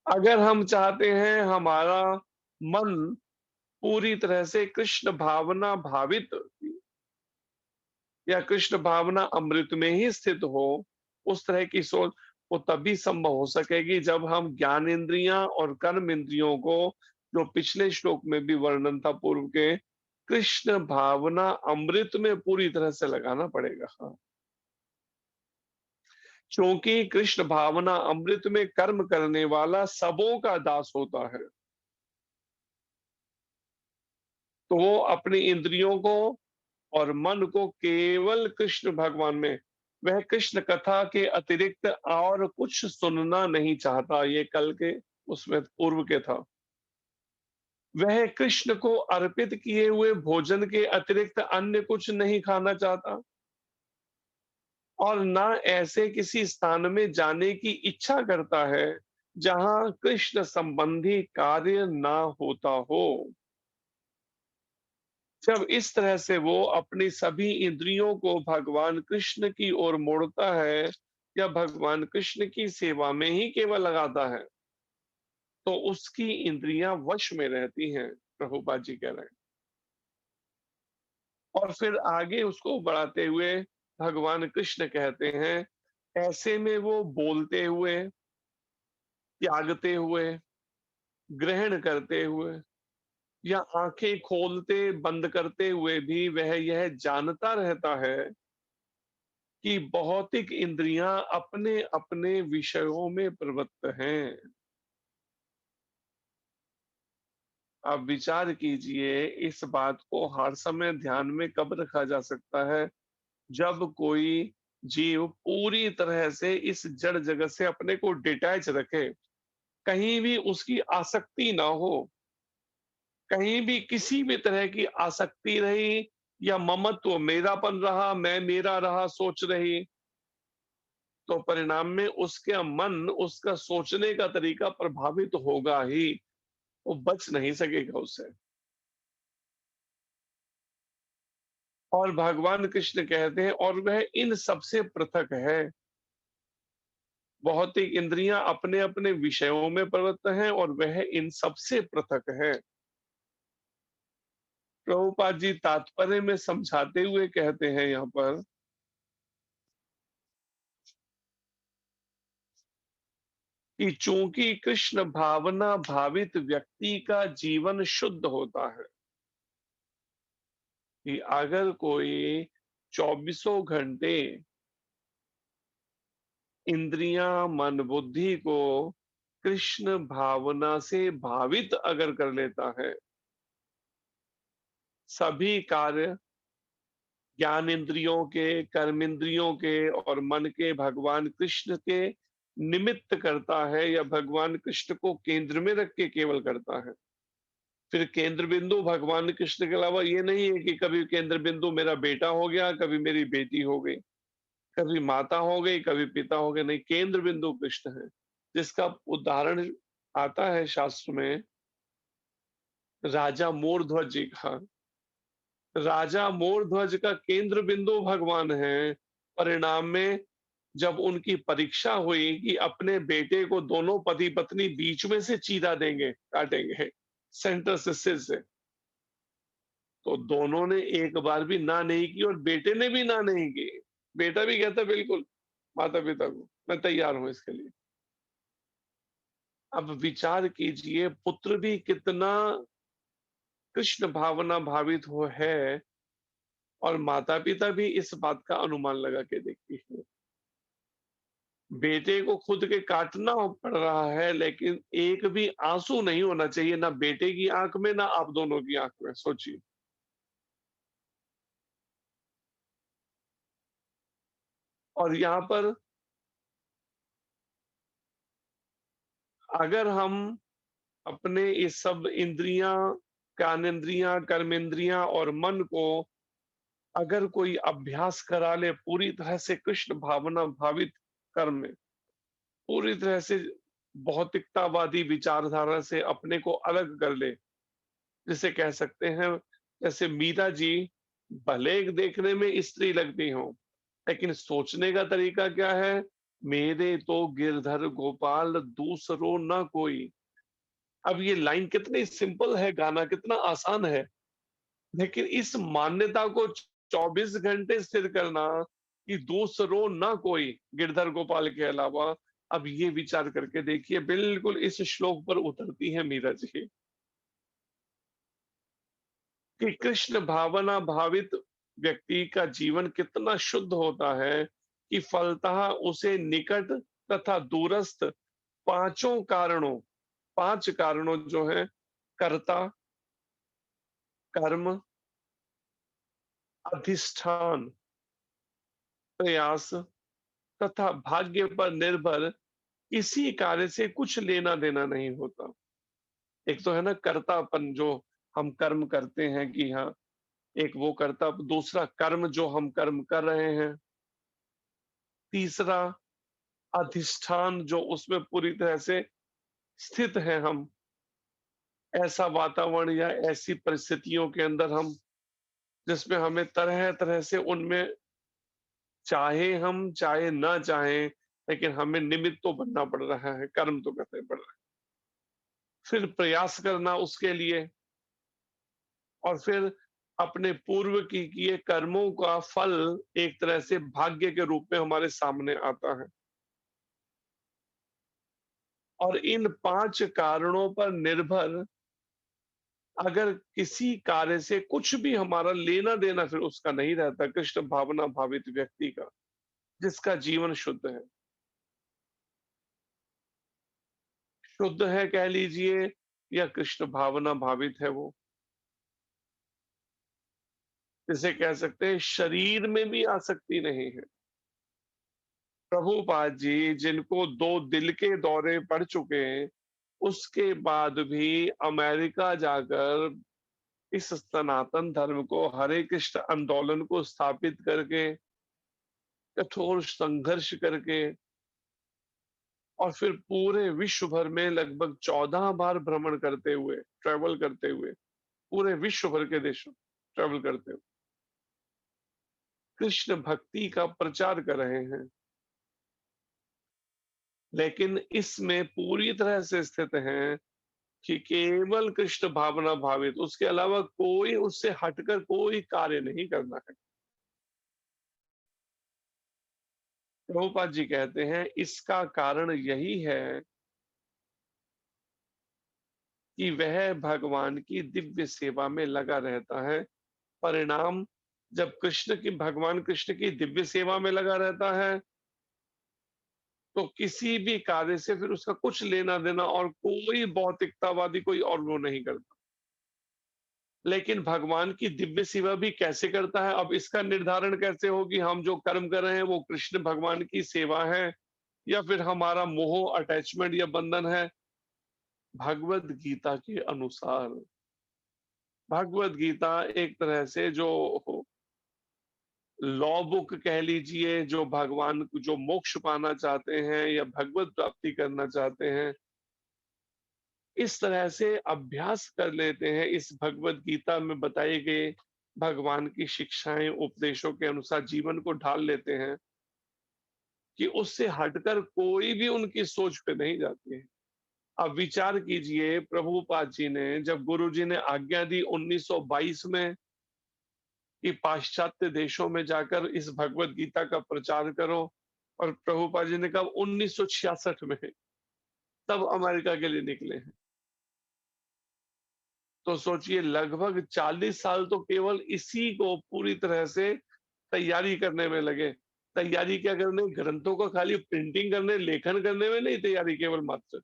अगर हम चाहते हैं हमारा मन पूरी तरह से कृष्ण भावना भावित या कृष्ण भावना अमृत में ही स्थित हो, उस तरह की सोच वो तभी संभव हो सकेगी जब हम ज्ञान इंद्रियां और कर्म इंद्रियों को, जो पिछले श्लोक में भी वर्णन था पूर्व के, कृष्ण भावना अमृत में पूरी तरह से लगाना पड़ेगा। हाँ, क्योंकि कृष्ण भावना अमृत में कर्म करने वाला सबों का दास होता है, तो वो अपनी इंद्रियों को और मन को केवल कृष्ण भगवान में, वह कृष्ण कथा के अतिरिक्त और कुछ सुनना नहीं चाहता। ये कल के उसमें पूर्व के था। वह कृष्ण को अर्पित किए हुए भोजन के अतिरिक्त अन्य कुछ नहीं खाना चाहता, और ना ऐसे किसी स्थान में जाने की इच्छा करता है जहां कृष्ण संबंधी कार्य ना होता हो। जब इस तरह से वो अपनी सभी इंद्रियों को भगवान कृष्ण की ओर मोड़ता है या भगवान कृष्ण की सेवा में ही केवल लगाता है, तो उसकी इंद्रियां वश में रहती हैं, प्रभुपाद जी कह रहे हैं। और फिर आगे उसको बढ़ाते हुए भगवान कृष्ण कहते हैं, ऐसे में वो बोलते हुए, त्यागते हुए, ग्रहण करते हुए या आंखें खोलते बंद करते हुए भी वह यह जानता रहता है कि भौतिक इंद्रियां अपने अपने विषयों में प्रवृत्त हैं। आप विचार कीजिए, इस बात को हर समय ध्यान में कब रखा जा सकता है, जब कोई जीव पूरी तरह से इस जड़ जगत से अपने को डिटैच रखे, कहीं भी उसकी आसक्ति ना हो, कहीं भी किसी भी तरह की आसक्ति रही या ममत्व, मेरापन रहा, मैं मेरा रहा सोच रही, तो परिणाम में उसका मन, उसका सोचने का तरीका प्रभावित होगा ही, वो बच नहीं सकेगा उससे। और भगवान कृष्ण कहते हैं, और वह इन सबसे पृथक है। भौतिक इंद्रियां अपने अपने विषयों में प्रवृत्त हैं और वह इन सबसे पृथक है। प्रभुपाद जी तात्पर्य में समझाते हुए कहते हैं यहाँ पर कि चूंकि कृष्ण भावना भावित व्यक्ति का जीवन शुद्ध होता है, कि अगर कोई 24 घंटे इंद्रियां, मन, बुद्धि को कृष्ण भावना से भावित अगर कर लेता है, सभी कार्य ज्ञान इंद्रियों के, कर्म इंद्रियों के और मन के भगवान कृष्ण के निमित्त करता है या भगवान कृष्ण को केंद्र में रख के केवल करता है। फिर केंद्र बिंदु भगवान कृष्ण के अलावा ये नहीं है कि कभी केंद्र बिंदु मेरा बेटा हो गया, कभी मेरी बेटी हो गई, कभी माता हो गई, कभी पिता हो गए, नहीं, केंद्र बिंदु कृष्ण है। जिसका उदाहरण आता है शास्त्र में राजा मोरध्वज जी का। राजा मोरध्वज का केंद्र बिंदु भगवान है। परिणाम में जब उनकी परीक्षा हुई कि अपने बेटे को दोनों पति पत्नी बीच में से चीरा देंगे, काटेंगे सेंटर से, सिर से, तो दोनों ने एक बार भी ना नहीं की और बेटे ने भी ना नहीं की। बेटा भी कहता बिल्कुल माता पिता को, मैं तैयार हूं इसके लिए। अब विचार कीजिए, पुत्र भी कितना कृष्ण भावना भावित हो है, और माता पिता भी इस बात का अनुमान लगा के देखती है। बेटे को खुद के काटना पड़ रहा है, लेकिन एक भी आंसू नहीं होना चाहिए, ना बेटे की आंख में ना आप दोनों की आंख में। सोचिए, और यहाँ पर अगर हम अपने ये सब इंद्रियां, ज्ञानेंद्रियां, कर्मेंद्रियां और मन को अगर कोई अभ्यास करा ले पूरी तरह से कृष्ण भावना भावित कर्म में, पूरी तरह से भौतिकतावादी विचारधारा से अपने को अलग कर ले, जिसे कह सकते हैं जैसे मीरा जी भले देखने में स्त्री लगती हो, लेकिन सोचने का तरीका क्या है, मेरे तो गिरधर गोपाल दूसरो न कोई। अब ये लाइन कितनी सिंपल है, गाना कितना आसान है, लेकिन इस मान्यता को 24 घंटे स्थिर करना कि दूसरो ना कोई गिरधर गोपाल के अलावा, अब ये विचार करके देखिए, बिल्कुल इस श्लोक पर उतरती है मीरा जी कि कृष्ण भावना भावित व्यक्ति का जीवन कितना शुद्ध होता है कि फलतः उसे निकट तथा दूरस्थ पांच कारणों जो है, कर्ता, कर्म, अधिष्ठान, प्रयास तथा भाग्य पर निर्भर किसी कार्य से कुछ लेना देना नहीं होता। एक तो है ना कर्तापन, जो हम कर्म करते हैं कि हाँ, एक वो कर्ता, दूसरा कर्म जो हम कर्म कर रहे हैं, तीसरा अधिष्ठान जो उसमें पूरी तरह से स्थित है हम, ऐसा वातावरण या ऐसी परिस्थितियों के अंदर हम जिसमें हमें तरह तरह से उनमें चाहे हम चाहे ना चाहें, लेकिन हमें निमित्त तो बनना पड़ रहा है, कर्म तो करने पड़ रहा है, फिर प्रयास करना उसके लिए, और फिर अपने पूर्व की किए कर्मों का फल एक तरह से भाग्य के रूप में हमारे सामने आता है। और इन 5 कारणों पर निर्भर अगर किसी कार्य से कुछ भी हमारा लेना देना फिर उसका नहीं रहता, कृष्ण भावना भावित व्यक्ति का, जिसका जीवन शुद्ध है कह लीजिए, या कृष्ण भावना भावित है, वो जिसे कह सकते हैं शरीर में भी आसक्ति नहीं है। प्रभुपाद जी जिनको 2 दिल के दौरे पड़ चुके हैं, उसके बाद भी अमेरिका जाकर इस सनातन धर्म को, हरे कृष्ण आंदोलन को स्थापित करके, कठोर संघर्ष करके, और फिर पूरे विश्व भर में लगभग 14 बार भ्रमण करते हुए, ट्रेवल करते हुए, पूरे विश्व भर के देशों ट्रेवल करते हुए कृष्ण भक्ति का प्रचार कर रहे हैं, लेकिन इसमें पूरी तरह से स्थित हैं कि केवल कृष्ण भावना भावित, उसके अलावा कोई उससे हटकर कोई कार्य नहीं करना है। प्रभुपाद जी कहते हैं इसका कारण यही है कि वह भगवान की दिव्य सेवा में लगा रहता है। परिणाम, जब भगवान कृष्ण की दिव्य सेवा में लगा रहता है, तो किसी भी कार्य से फिर उसका कुछ लेना देना और कोई भौतिकतावादी कोई और वो नहीं करता। लेकिन भगवान की दिव्य सेवा भी कैसे करता है, अब इसका निर्धारण कैसे हो कि हम जो कर्म कर रहे हैं वो कृष्ण भगवान की सेवा है या फिर हमारा मोह, अटैचमेंट या बंधन है? भगवत गीता के अनुसार, भगवत गीता एक तरह से जो लॉ बुक कह लीजिए, जो भगवान जो मोक्ष पाना चाहते हैं या भगवत प्राप्ति करना चाहते हैं, इस तरह से अभ्यास कर लेते हैं, इस भगवत गीता में बताए गए भगवान की शिक्षाएं, उपदेशों के अनुसार जीवन को ढाल लेते हैं कि उससे हटकर कोई भी उनकी सोच पे नहीं जाती है। अब विचार कीजिए, प्रभुपाद जी ने जब गुरु जी ने आज्ञा दी 1922 में कि पाश्चात्य देशों में जाकर इस भगवत गीता का प्रचार करो, और प्रभुपाद जी ने कहा 1966 में तब अमेरिका के लिए निकले हैं। तो सोचिए लगभग 40 साल तो केवल इसी को पूरी तरह से तैयारी करने में लगे। तैयारी क्या करने? ग्रंथों का खाली प्रिंटिंग करने, लेखन करने में नहीं तैयारी केवल मात्र,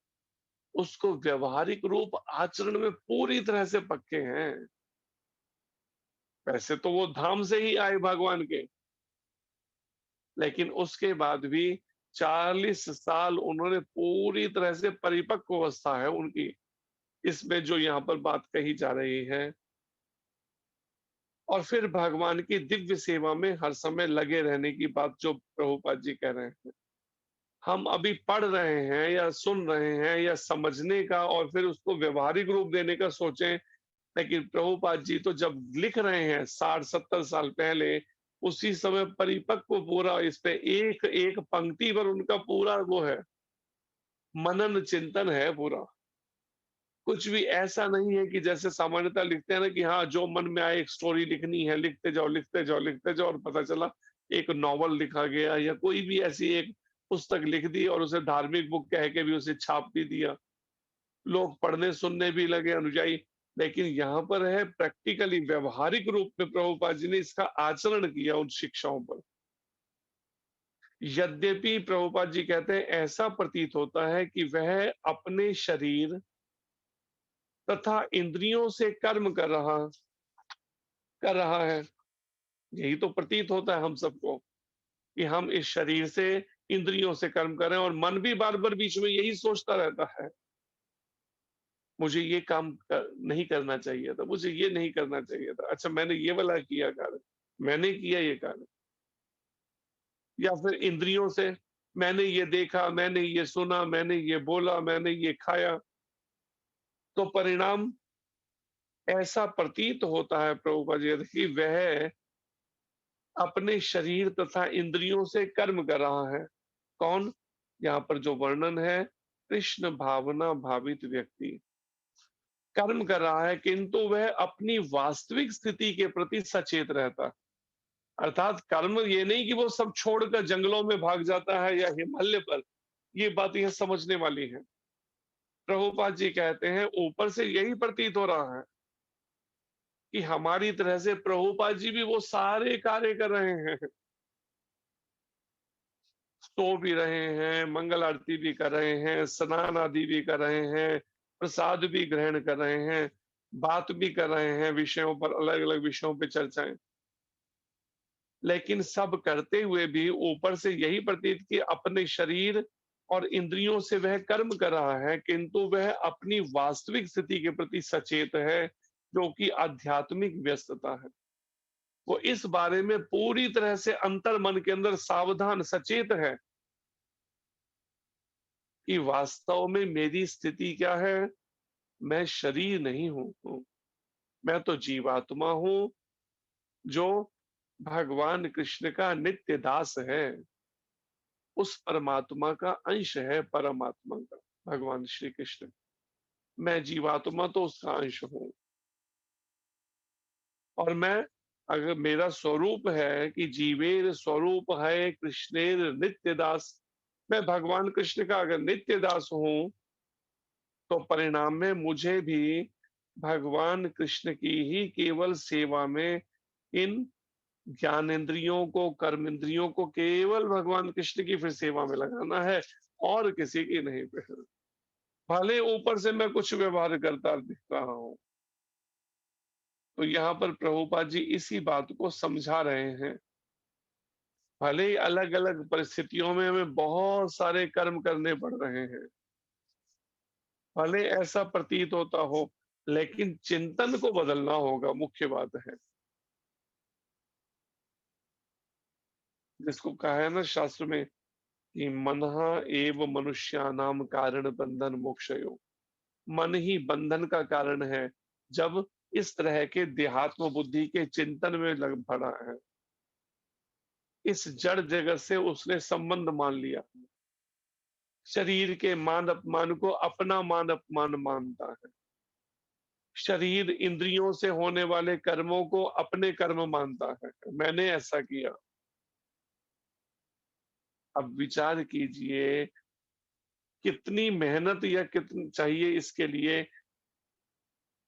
उसको व्यवहारिक रूप आचरण में पूरी तरह से पक्के हैं। वैसे तो वो धाम से ही आए भगवान के, लेकिन उसके बाद भी 40 साल उन्होंने पूरी तरह से परिपक्व अवस्था है उनकी, इसमें जो यहाँ पर बात कही जा रही है। और फिर भगवान की दिव्य सेवा में हर समय लगे रहने की बात जो प्रभुपाद जी कह रहे हैं, हम अभी पढ़ रहे हैं या सुन रहे हैं या समझने का और फिर उसको व्यवहारिक रूप देने का सोचें, लेकिन प्रभुपाद जी तो जब लिख रहे हैं 60-70 साल पहले, उसी समय परिपक्व पूरा इस पे एक एक पंक्ति पर उनका पूरा वो है, मनन चिंतन है पूरा। कुछ भी ऐसा नहीं है कि जैसे सामान्यतः लिखते हैं ना कि हाँ जो मन में आए एक स्टोरी लिखनी है, लिखते जाओ लिखते जाओ लिखते जाओ और पता चला एक नॉवल लिखा गया या कोई भी ऐसी एक पुस्तक लिख दी और उसे धार्मिक बुक कह के भी उसे छाप भी दिया, लोग पढ़ने सुनने भी लगे अनुयायी। लेकिन यहाँ पर है प्रैक्टिकली व्यवहारिक रूप में प्रभुपाद जी ने इसका आचरण किया उन शिक्षाओं पर। यद्यपि प्रभुपाद जी कहते हैं ऐसा प्रतीत होता है कि वह अपने शरीर तथा इंद्रियों से कर्म कर रहा है। यही तो प्रतीत होता है हम सबको कि हम इस शरीर से इंद्रियों से कर्म कर रहे हैं और मन भी बार बार बीच में यही सोचता रहता है, मुझे ये काम नहीं करना चाहिए था, मुझे ये नहीं करना चाहिए था, अच्छा मैंने ये वाला किया कार्य, मैंने किया ये कार्य। या फिर इंद्रियों से मैंने ये देखा, मैंने ये सुना, मैंने ये बोला, मैंने ये खाया, तो परिणाम ऐसा प्रतीत होता है प्रभुपाद जी कि वह अपने शरीर तथा इंद्रियों से कर्म कर रहा है। कौन? यहाँ पर जो वर्णन है, कृष्ण भावना भावित व्यक्ति कर्म कर रहा है, किंतु वह अपनी वास्तविक स्थिति के प्रति सचेत रहता है। अर्थात कर्म ये नहीं कि वो सब छोड़कर जंगलों में भाग जाता है या हिमालय पर, ये बात यह समझने वाली है। प्रभुपाद जी कहते हैं ऊपर से यही प्रतीत हो रहा है कि हमारी तरह से प्रभुपाद जी भी वो सारे कार्य कर रहे हैं, सो भी रहे हैं, मंगल आरती भी कर रहे हैं, स्नान आदि भी कर रहे हैं, प्रसाद भी ग्रहण कर रहे हैं, बात भी कर रहे हैं विषयों पर, अलग अलग विषयों पर चर्चाएं। लेकिन सब करते हुए भी ऊपर से यही प्रतीत कि अपने शरीर और इंद्रियों से वह कर्म कर रहा है, किंतु वह अपनी वास्तविक स्थिति के प्रति सचेत है, जो कि आध्यात्मिक व्यस्तता है। वो इस बारे में पूरी तरह से अंतर मन के अंदर सावधान सचेत है कि वास्तव में मेरी स्थिति क्या है। मैं शरीर नहीं हूं, मैं तो जीवात्मा हूं जो भगवान कृष्ण का नित्य दास है, उस परमात्मा का अंश है, परमात्मा का भगवान श्री कृष्ण। मैं जीवात्मा तो उसका अंश हूं और मैं, अगर मेरा स्वरूप है कि जीवेर स्वरूप है कृष्णेर नित्य दास, मैं भगवान कृष्ण का अगर नित्य दास हूं तो परिणाम में मुझे भी भगवान कृष्ण की ही केवल सेवा में इन ज्ञानेंद्रियों को, कर्म इंद्रियों को केवल भगवान कृष्ण की फिर सेवा में लगाना है और किसी की नहीं। भले ऊपर से मैं कुछ व्यवहार करता दिख रहा हूं। तो यहाँ पर प्रभुपाद जी इसी बात को समझा रहे हैं। भले ही अलग अलग परिस्थितियों में हमें बहुत सारे कर्म करने पड़ रहे हैं, भले ऐसा प्रतीत होता हो, लेकिन चिंतन को बदलना होगा, मुख्य बात है। जिसको कहा है ना शास्त्र में कि मनहा एव मनुष्यानाम कारण बंधन मोक्षयो, मन ही बंधन का कारण है जब इस तरह के देहात्म बुद्धि के चिंतन में लग पड़ा है। इस जड़ जगत से उसने संबंध मान लिया, शरीर के मान अपमान को अपना मान अपमान मानता है, शरीर इंद्रियों से होने वाले कर्मों को अपने कर्म मानता है, मैंने ऐसा किया। अब विचार कीजिए कितनी मेहनत या कितनी चाहिए इसके लिए,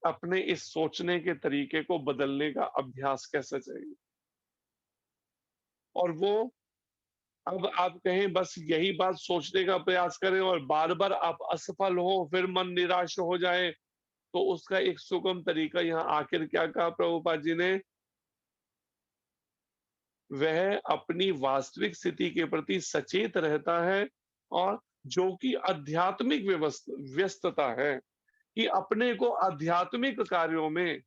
अपने इस सोचने के तरीके को बदलने का अभ्यास कैसा चाहिए। और वो, अब आप कहें बस यही बात सोचने का प्रयास करें और बार बार आप असफल हो, फिर मन निराश हो जाए, तो उसका एक सुगम तरीका यहाँ आखिर क्या कहा प्रभुपाद जी ने, वह अपनी वास्तविक स्थिति के प्रति सचेत रहता है, और जो कि आध्यात्मिक व्यस्तता है कि अपने को आध्यात्मिक कार्यों में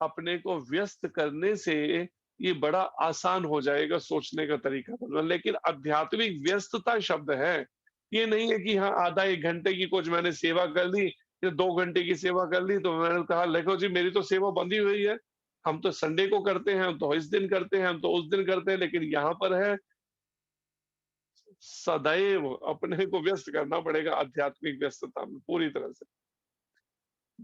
अपने को व्यस्त करने से ये बड़ा आसान हो जाएगा सोचने का तरीका बदलना। लेकिन आध्यात्मिक व्यस्तता शब्द है, ये नहीं है कि हाँ आधा एक घंटे की कुछ मैंने सेवा कर ली या 2 घंटे की सेवा कर ली तो मैंने कहा देखो जी मेरी तो सेवा बंधी हुई है, हम तो संडे को करते हैं, हम तो इस दिन करते हैं, हम तो उस दिन करते हैं। लेकिन यहाँ पर है सदैव अपने को व्यस्त करना पड़ेगा आध्यात्मिक व्यस्तता में पूरी तरह से।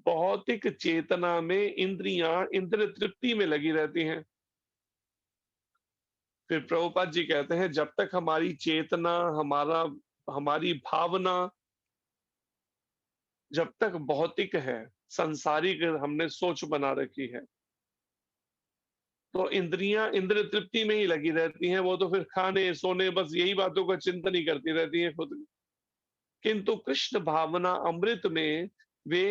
भौतिक चेतना में इंद्रियां इंद्रिय तृप्ति में लगी रहती हैं। फिर प्रभुपाद जी कहते हैं जब तक हमारी चेतना, हमारी भावना जब तक भौतिक है, सांसारिक हमने सोच बना रखी है, तो इंद्रियां इंद्रिय तृप्ति में ही लगी रहती हैं। वो तो फिर खाने सोने बस यही बातों का चिंतन ही करती रहती हैं खुद। किंतु कृष्ण भावना अमृत में वे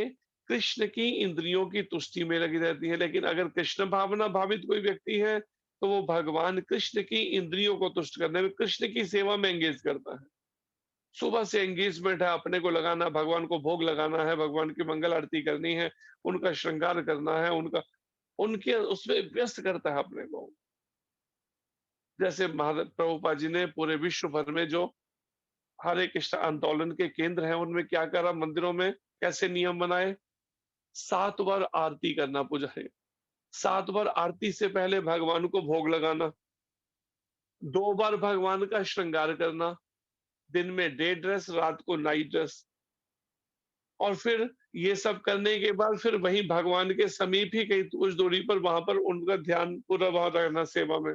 कृष्ण की इंद्रियों की तुष्टि में लगी रहती है। लेकिन अगर कृष्ण भावना भावित कोई व्यक्ति है तो वो भगवान कृष्ण की इंद्रियों को तुष्ट करने में, कृष्ण की सेवा में एंगेज करता है। सुबह से एंगेजमेंट है, अपने को लगाना, भगवान को भोग लगाना है, भगवान की मंगल आरती करनी है, उनका श्रृंगार करना है, उनके उसमें व्यस्त करता है अपने को। जैसे प्रभुपाद जी ने पूरे विश्व भर में जो हरे कृष्ण आंदोलन के केंद्र हैं उनमें क्या करा, मंदिरों में कैसे नियम बनाए, 7 बार आरती करना पुजारी, 7 बार आरती से पहले भगवान को भोग लगाना, 2 बार भगवान का श्रृंगार करना, दिन में डे ड्रेस, रात को नाइट ड्रेस, और फिर ये सब करने के बाद फिर वहीं भगवान के समीप ही कहीं कुछ दूरी पर वहां पर उनका ध्यान पूरा वहां रहना सेवा में।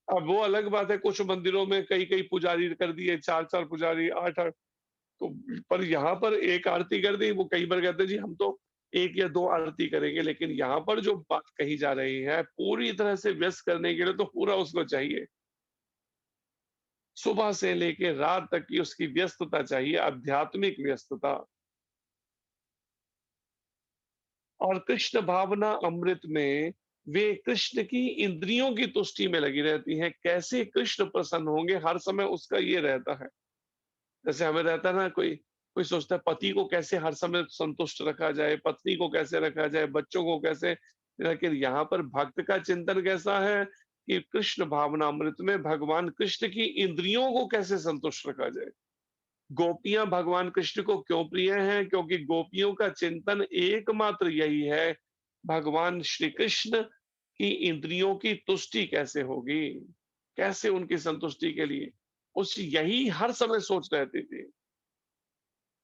अब वो अलग बात है, कुछ मंदिरों में कई कई पुजारी कर दिए, 4 पुजारी, 8 तो पर यहाँ पर एक आरती कर दी। वो कई बार कहते हैं जी हम तो 1 या 2 आरती करेंगे, लेकिन यहाँ पर जो बात कही जा रही है पूरी तरह से व्यस्त करने के लिए तो पूरा उसको चाहिए, सुबह से लेकर रात तक की उसकी व्यस्तता चाहिए, आध्यात्मिक व्यस्तता। और कृष्ण भावना अमृत में वे कृष्ण की इंद्रियों की तुष्टि में लगी रहती हैं। कैसे कृष्ण प्रसन्न होंगे, हर समय उसका ये रहता है। जैसे हमें रहता है ना, कोई कोई सोचता है पति को कैसे हर समय संतुष्ट रखा जाए, पत्नी को कैसे रखा जाए, बच्चों को कैसे। लेकिन यहाँ पर भक्त का चिंतन कैसा है कि कृष्ण भावना अमृत में भगवान कृष्ण की इंद्रियों को कैसे संतुष्ट रखा जाए। गोपियां भगवान कृष्ण को क्यों प्रिय हैं? क्योंकि गोपियों का चिंतन एकमात्र यही है, भगवान श्री कृष्ण की इंद्रियों की तुष्टि कैसे होगी, कैसे उनकी संतुष्टि के लिए उस यही हर समय सोच रहती थी।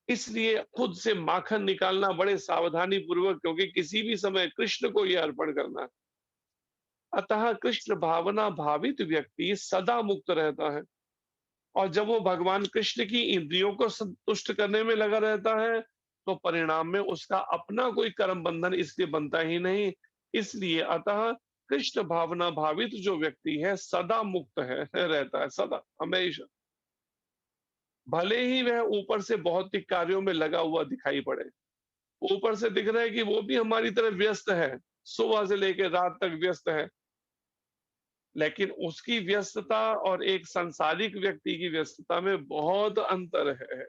इसलिए खुद से माखन निकालना बड़े सावधानी पूर्वक, क्योंकि किसी भी समय कृष्ण को यह अर्पण करना है। अतः कृष्ण भावना भावित व्यक्ति सदा मुक्त रहता है, और जब वो भगवान कृष्ण की इंद्रियों को संतुष्ट करने में लगा रहता है तो परिणाम में उसका अपना कोई कर्म बंधन इसलिए बनता ही नहीं। इसलिए अतः कृष्ण भावना भावित जो व्यक्ति है सदा मुक्त है रहता है, सदा हमेशा। भले ही वह ऊपर से भौतिक कार्यों में लगा हुआ दिखाई पड़े, ऊपर से दिख रहा है कि वो भी हमारी तरह व्यस्त है, सुबह से लेकर रात तक व्यस्त है, लेकिन उसकी व्यस्तता और एक सांसारिक व्यक्ति की व्यस्तता में बहुत अंतर है।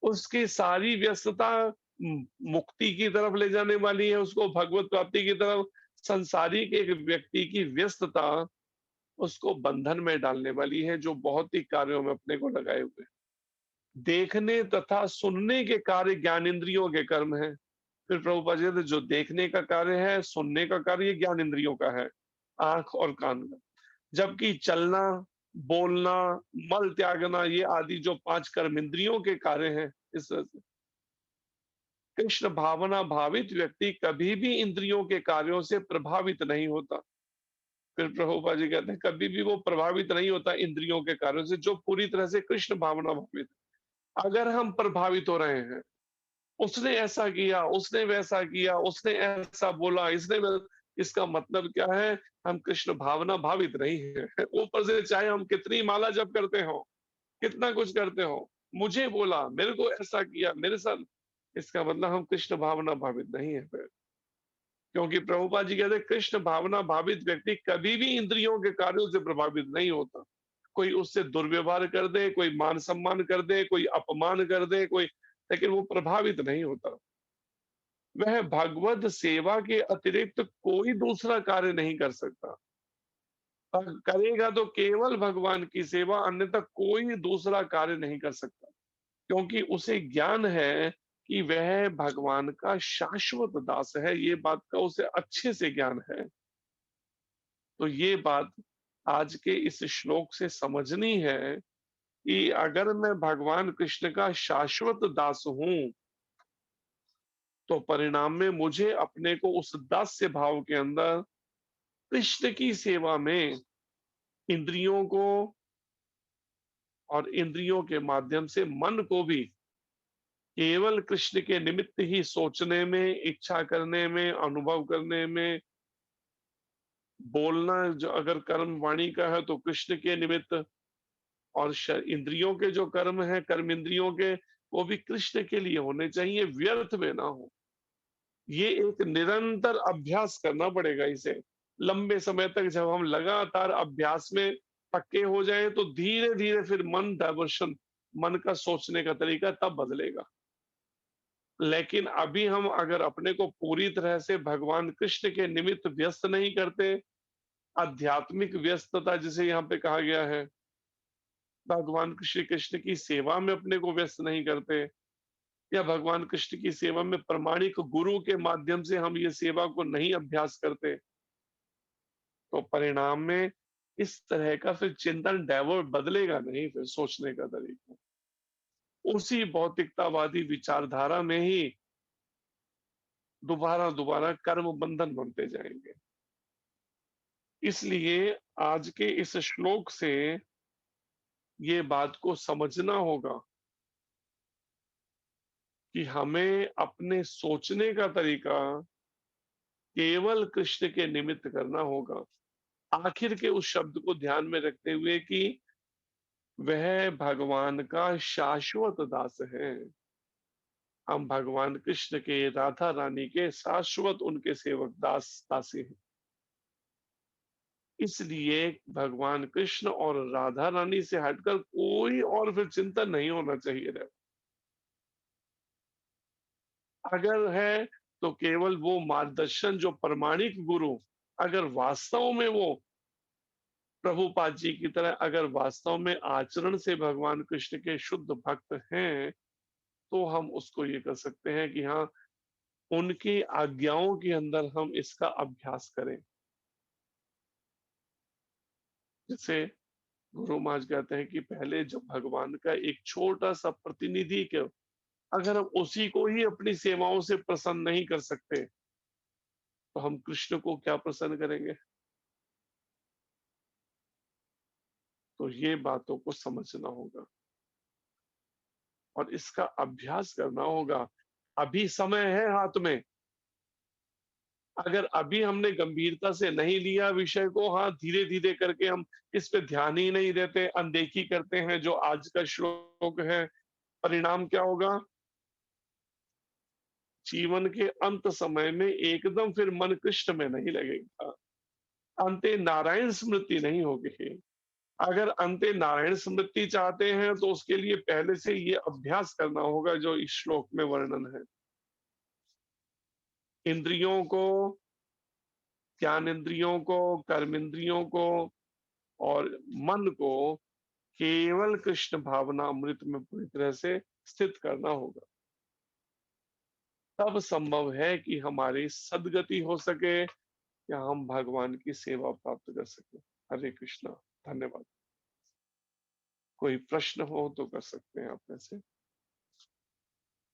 उसकी सारी व्यस्तता मुक्ति की तरफ ले जाने वाली है, उसको भगवत प्राप्ति की तरफ। सांसारिक एक व्यक्ति की व्यस्तता उसको बंधन में डालने वाली है, जो भौतिक कार्यों में अपने को लगाए हुए। देखने तथा सुनने के कार्य ज्ञान इंद्रियों के कर्म है। फिर प्रभुपाद जी जो देखने का कार्य है, सुनने का कार्य ज्ञान इंद्रियों का है, आंख और कान का। जबकि चलना, बोलना, मल त्यागना, ये आदि जो 5 कर्म इंद्रियों के कार्य हैं, इस तरह से कृष्ण भावना भावित व्यक्ति कभी भी इंद्रियों के कार्यों से प्रभावित नहीं होता। फिर प्रभुपाद जी कहते हैं कभी भी वो प्रभावित नहीं होता इंद्रियों के कार्यों से, जो पूरी तरह से कृष्ण भावना भावित। अगर हम प्रभावित हो रहे हैं, उसने ऐसा किया, उसने वैसा किया, उसने ऐसा बोला, इसका मतलब क्या है? हम कृष्ण भावना भावित नहीं है। ऊपर से चाहे हम कितनी माला जप करते हो, कितना कुछ करते हो, मुझे बोला, मेरे को ऐसा किया, मेरे साथ, इसका मतलब हम कृष्ण भावना भावित नहीं है। फिर क्योंकि प्रभुपाद जी कहते हैं कृष्ण भावना भावित व्यक्ति कभी भी इंद्रियों के कार्यों से प्रभावित नहीं होता। कोई उससे दुर्व्यवहार कर दे, कोई मान सम्मान कर दे, कोई अपमान कर दे, कोई, लेकिन वो प्रभावित नहीं होता। वह भगवत सेवा के अतिरिक्त कोई दूसरा कार्य नहीं कर सकता। करेगा तो केवल भगवान की सेवा, अन्यथा कोई दूसरा कार्य नहीं कर सकता, क्योंकि उसे ज्ञान है कि वह भगवान का शाश्वत दास है। ये बात का उसे अच्छे से ज्ञान है। तो ये बात आज के इस श्लोक से समझनी है कि अगर मैं भगवान कृष्ण का शाश्वत दास हूं, तो परिणाम में मुझे अपने को उस दास्य भाव के अंदर कृष्ण की सेवा में इंद्रियों को और इंद्रियों के माध्यम से मन को भी केवल कृष्ण के निमित्त ही सोचने में, इच्छा करने में, अनुभव करने में, बोलना जो अगर कर्म वाणी का है तो कृष्ण के निमित्त, और इंद्रियों के जो कर्म है, कर्म इंद्रियों के, वो भी कृष्ण के लिए होने चाहिए, व्यर्थ में ना हो। ये एक निरंतर अभ्यास करना पड़ेगा। इसे लंबे समय तक जब हम लगातार अभ्यास में पक्के हो जाए तो धीरे धीरे फिर मन डाइवर्शन, मन का सोचने का तरीका तब बदलेगा। लेकिन अभी हम अगर अपने को पूरी तरह से भगवान कृष्ण के निमित्त व्यस्त नहीं करते, आध्यात्मिक व्यस्तता जिसे यहाँ पे कहा गया है, भगवान श्री कृष्ण की सेवा में अपने को व्यस्त नहीं करते, या भगवान कृष्ण की सेवा में प्रमाणिक गुरु के माध्यम से हम ये सेवा को नहीं अभ्यास करते, तो परिणाम में इस तरह का फिर चिंतन डाइवर्ट बदलेगा नहीं, फिर सोचने का तरीका उसी भौतिकतावादी विचारधारा में ही दोबारा दोबारा कर्म बंधन बनते जाएंगे। इसलिए आज के इस श्लोक से ये बात को समझना होगा कि हमें अपने सोचने का तरीका केवल कृष्ण के निमित्त करना होगा। आखिर के उस शब्द को ध्यान में रखते हुए कि वह भगवान का शाश्वत दास है। हम भगवान कृष्ण के, राधा रानी के शाश्वत उनके सेवक, दास दासी हैं। इसलिए भगवान कृष्ण और राधा रानी से हटकर कोई और फिर चिंतन नहीं होना चाहिए। अगर है तो केवल वो मार्गदर्शन जो प्रमाणिक गुरु, अगर वास्तव में वो प्रभुपाद जी की तरह अगर वास्तव में आचरण से भगवान कृष्ण के शुद्ध भक्त हैं, तो हम उसको ये कर सकते हैं कि हाँ, उनकी आज्ञाओं के अंदर हम इसका अभ्यास करें। जैसे गुरु महाराज कहते हैं कि पहले जो भगवान का एक छोटा सा प्रतिनिधि के, अगर हम उसी को ही अपनी सेवाओं से प्रसन्न नहीं कर सकते, तो हम कृष्ण को क्या प्रसन्न करेंगे। तो ये बातों को समझना होगा और इसका अभ्यास करना होगा। अभी समय है हाथ में, अगर अभी हमने गंभीरता से नहीं लिया विषय को, हाँ, धीरे धीरे करके हम इस पे ध्यान ही नहीं देते, अनदेखी करते हैं जो आज का श्लोक है, परिणाम क्या होगा? जीवन के अंत समय में एकदम फिर मन कृष्ण में नहीं लगेगा, अंते नारायण स्मृति नहीं होगी। अगर अंते नारायण स्मृति चाहते हैं तो उसके लिए पहले से ये अभ्यास करना होगा जो इस श्लोक में वर्णन है। इंद्रियों को, ज्ञान इंद्रियों को, कर्म इंद्रियों को और मन को केवल कृष्ण भावना अमृत में पूरी तरह से स्थित करना होगा। तब संभव है कि हमारी सदगति हो सके या हम भगवान की सेवा प्राप्त कर सके। हरे कृष्णा। धन्यवाद। कोई प्रश्न हो तो कर सकते हैं आप में से।